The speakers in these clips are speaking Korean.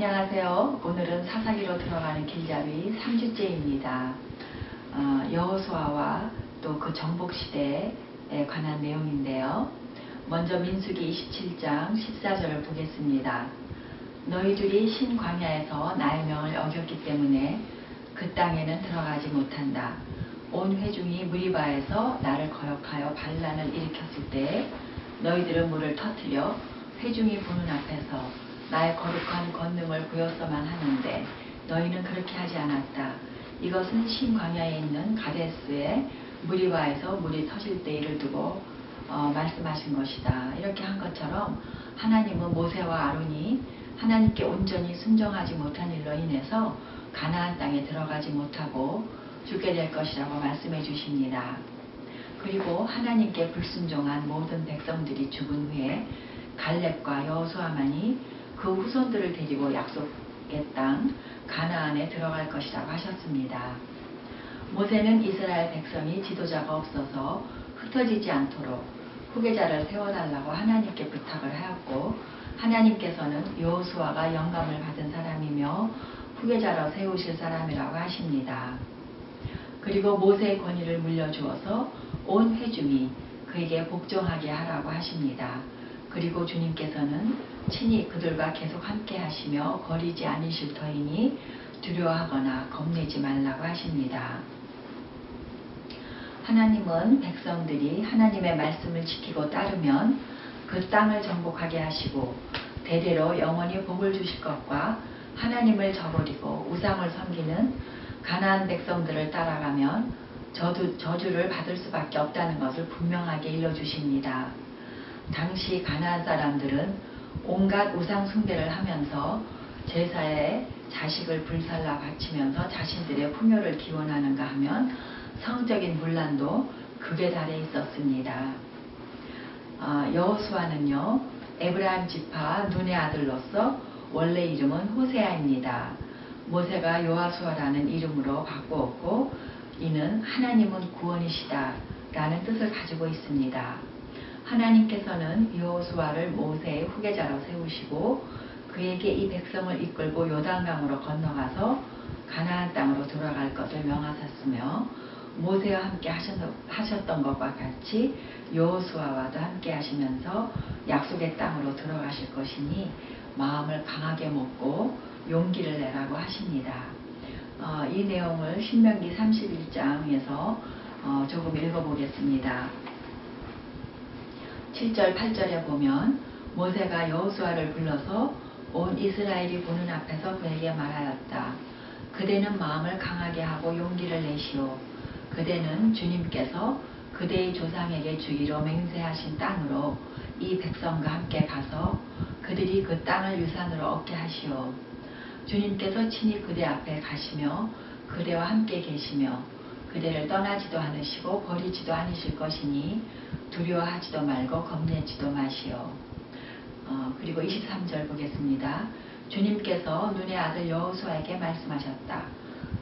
안녕하세요. 오늘은 사사기로 들어가는 길잡이 3주째입니다. 여호수아와 또 그 정복시대에 관한 내용인데요. 먼저 민수기 27장 14절을 보겠습니다. 너희들이 신광야에서 나의 명을 어겼기 때문에 그 땅에는 들어가지 못한다. 온 회중이 무리바에서 나를 거역하여 반란을 일으켰을 때 너희들은 물을 터뜨려 회중이 보는 앞에서 나의 거룩한 권능을 보였어만 하는데 너희는 그렇게 하지 않았다. 이것은 신광야에 있는 가데스의 무리바에서 물이 터질 때를 두고 말씀하신 것이다. 이렇게 한 것처럼 하나님은 모세와 아론이 하나님께 온전히 순종하지 못한 일로 인해서 가나안 땅에 들어가지 못하고 죽게 될 것이라고 말씀해 주십니다. 그리고 하나님께 불순종한 모든 백성들이 죽은 후에 갈렙과 여호수아만이 그 후손들을 데리고 약속의 땅 가나안에 들어갈 것이라고 하셨습니다. 모세는 이스라엘 백성이 지도자가 없어서 흩어지지 않도록 후계자를 세워달라고 하나님께 부탁을 하였고, 하나님께서는 여호수아가 영감을 받은 사람이며 후계자로 세우실 사람이라고 하십니다. 그리고 모세의 권위를 물려주어서 온 회중이 그에게 복종하게 하라고 하십니다. 그리고 주님께서는 친히 그들과 계속 함께 하시며 버리지 않으실 터이니 두려워하거나 겁내지 말라고 하십니다. 하나님은 백성들이 하나님의 말씀을 지키고 따르면 그 땅을 정복하게 하시고 대대로 영원히 복을 주실 것과, 하나님을 저버리고 우상을 섬기는 가나안 백성들을 따라가면 저주를 받을 수밖에 없다는 것을 분명하게 일러주십니다. 당시 가나안 사람들은 온갖 우상 숭배를 하면서 제사에 자식을 불살라 바치면서 자신들의 풍요를 기원하는가 하면 성적인 문란도 극에 달해 있었습니다. 여호수아는요, 에브라임 지파 눈의 아들로서 원래 이름은 호세아입니다. 모세가 여호수아라는 이름으로 바꾸었고, 이는 하나님은 구원이시다 라는 뜻을 가지고 있습니다. 하나님께서는 여호수아를 모세의 후계자로 세우시고 그에게 이 백성을 이끌고 요단강으로 건너가서 가나안 땅으로 돌아갈 것을 명하셨으며, 모세와 함께 하셨던 것과 같이 여호수아와도 함께 하시면서 약속의 땅으로 들어가실 것이니 마음을 강하게 먹고 용기를 내라고 하십니다. 이 내용을 신명기 31장에서 조금 읽어보겠습니다. 7절 8절에 보면 모세가 여호수아를 불러서 온 이스라엘이 보는 앞에서 그에게 말하였다. 그대는 마음을 강하게 하고 용기를 내시오. 그대는 주님께서 그대의 조상에게 주기로 맹세하신 땅으로 이 백성과 함께 가서 그들이 그 땅을 유산으로 얻게 하시오. 주님께서 친히 그대 앞에 가시며 그대와 함께 계시며 그대를 떠나지도 않으시고 버리지도 않으실 것이니 두려워하지도 말고 겁내지도 마시오. 그리고 23절 보겠습니다. 주님께서 눈의 아들 여호수아에게 말씀하셨다.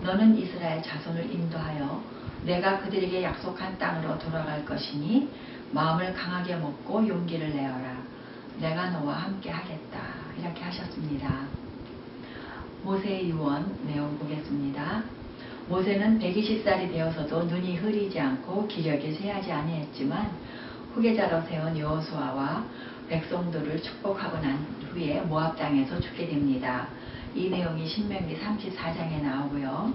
너는 이스라엘 자손을 인도하여 내가 그들에게 약속한 땅으로 돌아갈 것이니 마음을 강하게 먹고 용기를 내어라. 내가 너와 함께 하겠다. 이렇게 하셨습니다. 모세의 유언 내용 보겠습니다. 모세는 120살이 되어서도 눈이 흐리지 않고 기력이 쇠하지 아니했지만 후계자로 세운 여호수아와 백성들을 축복하고 난 후에 모압 땅에서 죽게 됩니다. 이 내용이 신명기 34장에 나오고요.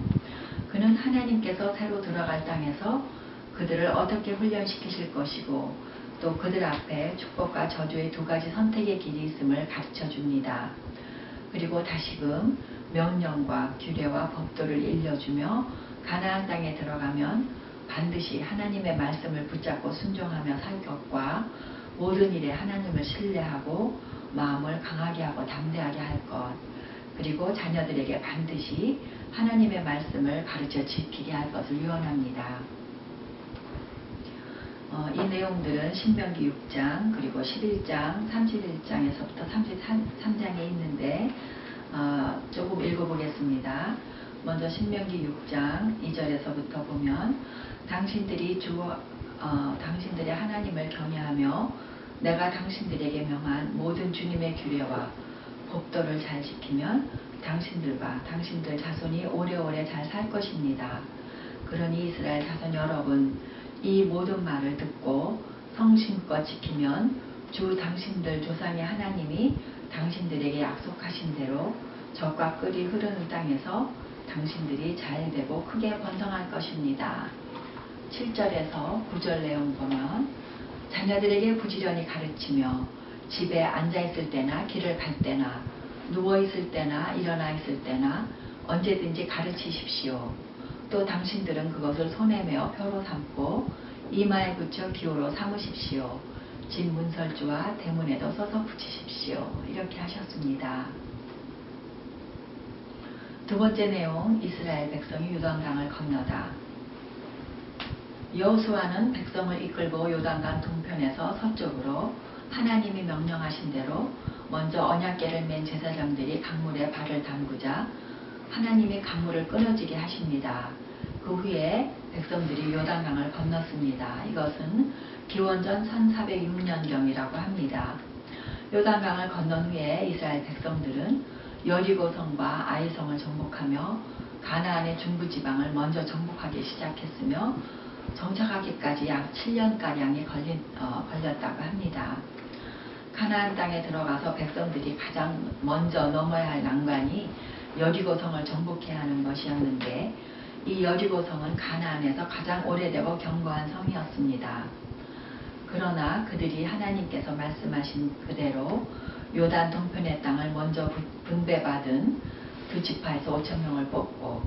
그는 하나님께서 새로 들어갈 땅에서 그들을 어떻게 훈련시키실 것이고 또 그들 앞에 축복과 저주의 두 가지 선택의 길이 있음을 가르쳐 줍니다. 그리고 다시금 명령과 규례와 법도를 일러주며 가나안 땅에 들어가면 반드시 하나님의 말씀을 붙잡고 순종하며 살 것과 모든 일에 하나님을 신뢰하고 마음을 강하게 하고 담대하게 할 것, 그리고 자녀들에게 반드시 하나님의 말씀을 가르쳐 지키게 할 것을 유언합니다. 이 내용들은 신명기 6장 그리고 11장 31장에서부터 33장에 있는데 조금 읽어보겠습니다. 먼저 신명기 6장 2절에서부터 보면 당신들이 당신들의 하나님을 경외하며 내가 당신들에게 명한 모든 주님의 규례와 법도를 잘 지키면 당신들과 당신들 자손이 오래오래 잘 살 것입니다. 그러니 이스라엘 자손 여러분, 이 모든 말을 듣고 성심껏 지키면 주 당신들 조상의 하나님이 당신들에게 약속하신 대로 젖과 꿀이 흐르는 땅에서 당신들이 잘 되고 크게 번성할 것입니다. 7절에서 9절 내용 보면 자녀들에게 부지런히 가르치며 집에 앉아있을 때나 길을 갈 때나 누워있을 때나 일어나 있을 때나 언제든지 가르치십시오. 또 당신들은 그것을 손에 메어 표로 삼고 이마에 붙여 기호로 삼으십시오. 집 문설주와 대문에도 써서 붙이십시오. 이렇게 하셨습니다. 두 번째 내용, 이스라엘 백성이 요단강을 건너다. 여호수아는 백성을 이끌고 요단강 동편에서 서쪽으로 하나님이 명령하신 대로 먼저 언약궤를 맨 제사장들이 강물에 발을 담그자 하나님이 강물을 끊어지게 하십니다. 그 후에 백성들이 요단강을 건넜습니다. 이것은 기원전 1406년경이라고 합니다. 요단강을 건넌 후에 이스라엘 백성들은 여리고성과 아이성을 정복하며 가나안의 중부지방을 먼저 정복하기 시작했으며 정착하기까지 약 7년가량이 걸렸다고 합니다. 가나안 땅에 들어가서 백성들이 가장 먼저 넘어야 할 난관이 여리고성을 정복해야 하는 것이었는데 이 여리고성은 가나안에서 가장 오래되고 견고한 성이었습니다. 그러나 그들이 하나님께서 말씀하신 그대로 요단 동편의 땅을 먼저 분배받은 두 지파에서 5,000명을 뽑고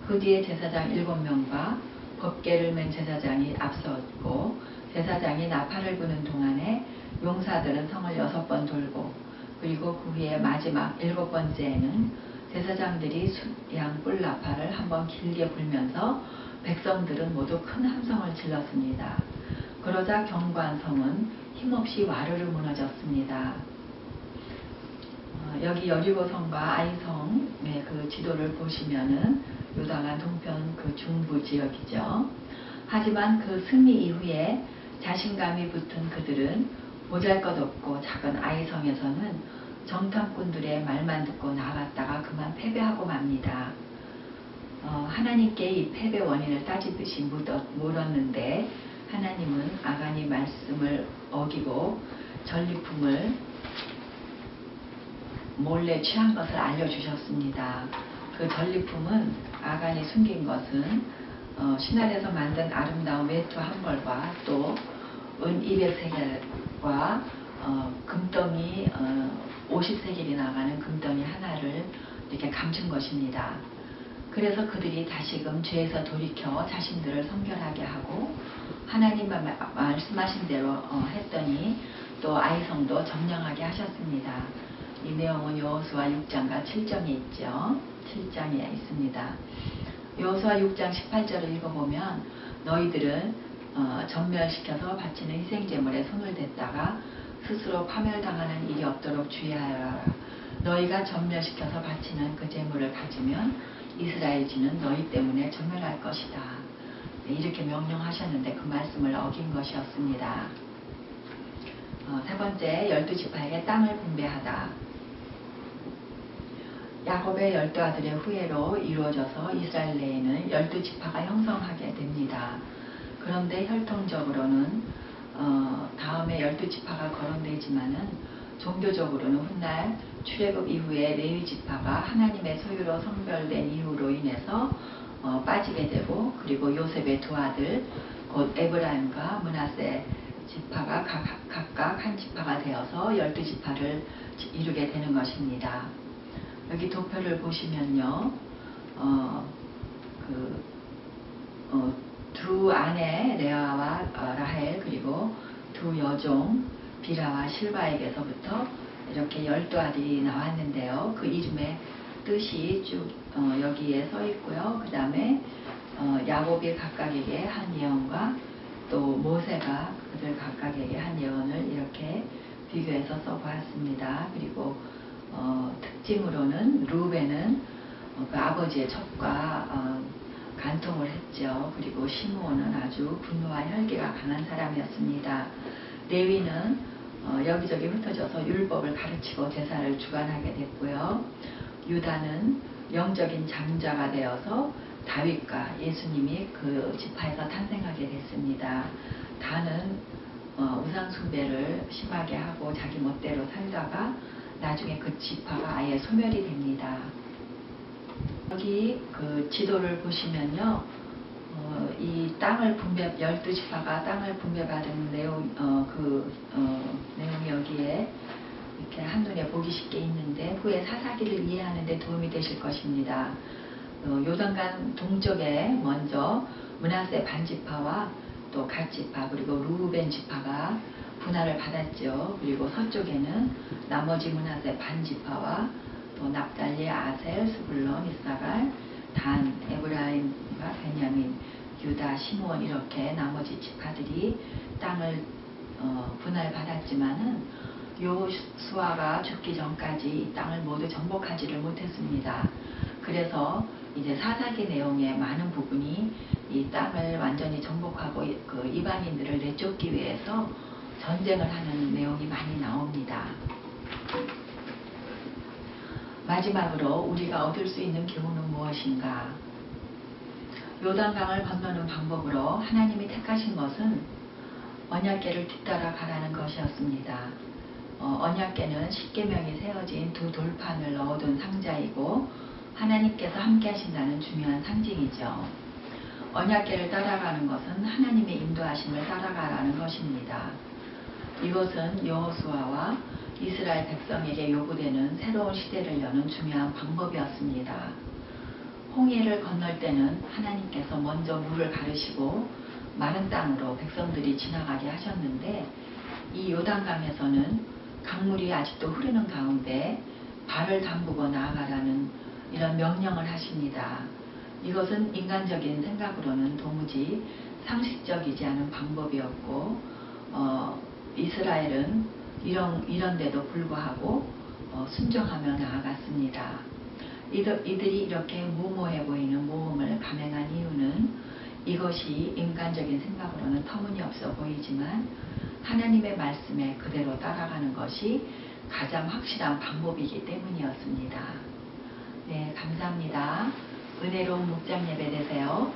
그 뒤에 제사장 7명과 법궤를 맨 제사장이 앞섰고 제사장이 나팔을 부는 동안에 용사들은 성을 6번 돌고 그리고 그 후에 마지막 7번째에는 제사장들이 숫양 뿔 나팔을 한번 길게 불면서 백성들은 모두 큰 함성을 질렀습니다. 그러자 견고한 성은 힘없이 와르르 무너졌습니다. 여기 여리고성과 아이성의 그 지도를 보시면은 요단강 동편 그 중부 지역이죠. 하지만 그 승리 이후에 자신감이 붙은 그들은 보잘것없고 작은 아이성에서는 정탐꾼들의 말만 듣고 나갔다가 그만 패배하고 맙니다. 하나님께 이 패배 원인을 따지듯이 물었는데 하나님은 아간이 말씀을 어기고 전리품을 몰래 취한 것을 알려주셨습니다. 그 전리품은 아간이 숨긴 것은 신할에서 만든 아름다운 외투 한 벌과 또 은 200세겔과 금덩이 50세겔이 나가는 금덩이 하나를 이렇게 감춘 것입니다. 그래서 그들이 다시금 죄에서 돌이켜 자신들을 성결하게 하고 하나님 말씀하신 대로 했더니 또 아이성도 점령하게 하셨습니다. 이 내용은 여호수아 6장과 7장에 있죠. 7장에 있습니다. 여호수아 6장 18절을 읽어보면 너희들은 전멸시켜서 바치는 희생제물에 손을 댔다가 스스로 파멸당하는 일이 없도록 주의하여라. 너희가 전멸시켜서 바치는 그 제물을 가지면 이스라엘 지는 너희 때문에 전멸할 것이다. 이렇게 명령하셨는데 그 말씀을 어긴 것이었습니다. 세 번째, 12지파에게 땅을 분배하다. 야곱의 12아들의 후예로 이루어져서 이스라엘 내에는 12지파가 형성하게 됩니다. 그런데 혈통적으로는 다음에 12지파가 거론되지만은 종교적으로는 훗날 출애굽 이후에 레위지파가 하나님의 소유로 성별된 이유로 인해서 빠지게 되고 그리고 요셉의 두 아들 곧 에브라임과 므낫세 지파가 각각 한 지파가 되어서 12지파를 이루게 되는 것입니다. 여기 도표를 보시면요. 두 아내 레아와 라헬 그리고 두 여종 비라와 실바에게서부터 이렇게 12아들이 나왔는데요. 그 이름의 뜻이 쭉 여기에 써 있고요. 그 다음에 야곱이 각각에게 한 예언과 또 모세가 그들 각각에게 한 예언을 이렇게 비교해서 써보았습니다. 그리고 특징으로는 루벤은 그 아버지의 첩과 간통을 했죠. 그리고 시므온은 아주 분노와 혈기가 강한 사람이었습니다. 레위는 여기저기 흩어져서 율법을 가르치고 제사를 주관하게 됐고요. 유다는 영적인 장자가 되어서 다윗과 예수님이 그 지파에서 탄생하게 됐습니다. 다는 우상 숭배를 심하게 하고 자기 멋대로 살다가 나중에 그 지파가 아예 소멸이 됩니다. 여기 그 지도를 보시면요, 이 땅을 분배, 12지파가 땅을 분배받은 내용이 여기에 이렇게 한눈에 보기 쉽게 있는데, 후에 사사기를 이해하는 데 도움이 되실 것입니다. 요단강 동쪽에 먼저 므낫세 반지파와 또 갓지파 그리고 루벤 지파가 분할을 받았죠. 그리고 서쪽에는 나머지 므낫세 반지파와 또 납달리, 아셀, 스불론, 이사갈, 단, 에브라임과 베냐민, 유다, 시므온 이렇게 나머지 지파들이 땅을 분할받았지만은 여호수아가 죽기 전까지 이 땅을 모두 정복하지를 못했습니다. 그래서 이제 사사기 내용의 많은 부분이 이 땅을 완전히 정복하고 그 이방인들을 내쫓기 위해서 전쟁을 하는 내용이 많이 나옵니다. 마지막으로 우리가 얻을 수 있는 교훈은 무엇인가? 요단강을 건너는 방법으로 하나님이 택하신 것은 언약궤를 뒤따라 가라는 것이었습니다. 언약궤는 십계명이 세워진 두 돌판을 넣어둔 상자이고 하나님께서 함께 하신다는 중요한 상징이죠. 언약궤를 따라가는 것은 하나님의 인도하심을 따라가라는 것입니다. 이것은 여호수아와 이스라엘 백성에게 요구되는 새로운 시대를 여는 중요한 방법이었습니다. 홍해를 건널 때는 하나님께서 먼저 물을 가르시고 마른 땅으로 백성들이 지나가게 하셨는데, 이 요단강에서는 강물이 아직도 흐르는 가운데 발을 담그고 나아가라는 이런 명령을 하십니다. 이것은 인간적인 생각으로는 도무지 상식적이지 않은 방법이었고, 이스라엘은 이런데도 불구하고 순종하며 나아갔습니다. 이들이 이렇게 무모해 보이는 모험을 감행한 이유는 이것이 인간적인 생각으로는 터무니없어 보이지만 하나님의 말씀에 그대로 따라가는 것이 가장 확실한 방법이기 때문이었습니다. 네, 감사합니다. 은혜로운 목장 예배 되세요.